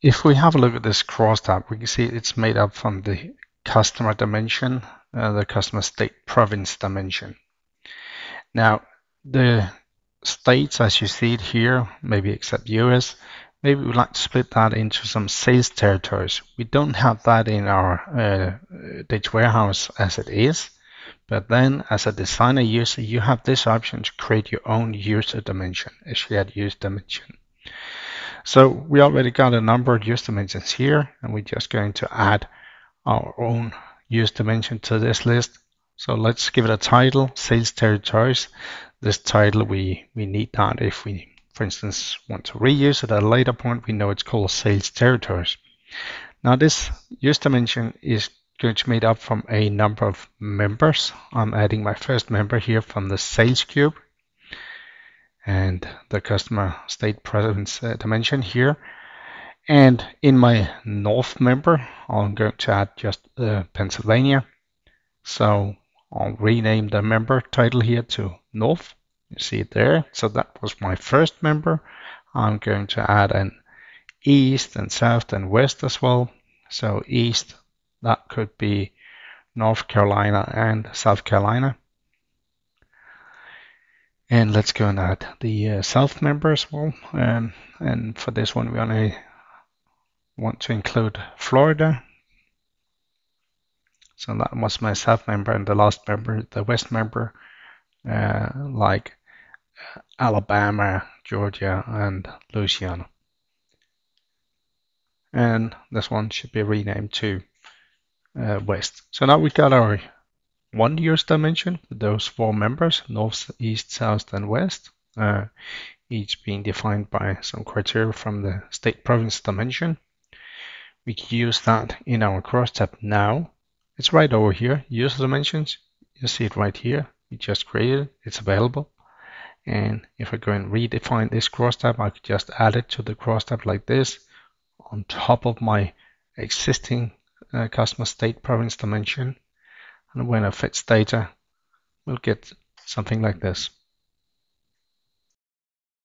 if we have a look at this crosstab, we can see it's made up from the customer dimension, the customer state province dimension. Now, the states, as you see it here, maybe except US, maybe we'd like to split that into some sales territories. We don't have that in our data warehouse as it is, but then as a designer user, you have this option to create your own user dimension, a shared user dimension. So we already got a number of user dimensions here, and we're just going to add our own user dimension to this list. So let's give it a title, sales territories. This title, we need that if we, for instance, want to reuse it at a later point. We know it's called sales territories. Now this user dimension is going to be made up from a number of members. I'm adding my first member here from the sales cube and the customer state province dimension here. And in my North member, I'm going to add just Pennsylvania. So I'll rename the member title here to North. You see it there. So that was my first member. I'm going to add an East and South and West as well. So East, that could be North Carolina and South Carolina. And let's go and add the South member as well. And for this one, we only want to include Florida. So that was my South member, and the last member, the West member, like Alabama, Georgia, and Louisiana. And this one should be renamed to West. So now we got our one user dimension with those four members, North, East, South, and West, each being defined by some criteria from the state province dimension. We can use that in our crosstab now. It's right over here, user dimensions. You see it right here. We just created it. It's available. And if I go and redefine this crosstab, I could just add it to the crosstab like this on top of my existing customer state province dimension. And when I fetch data, we'll get something like this.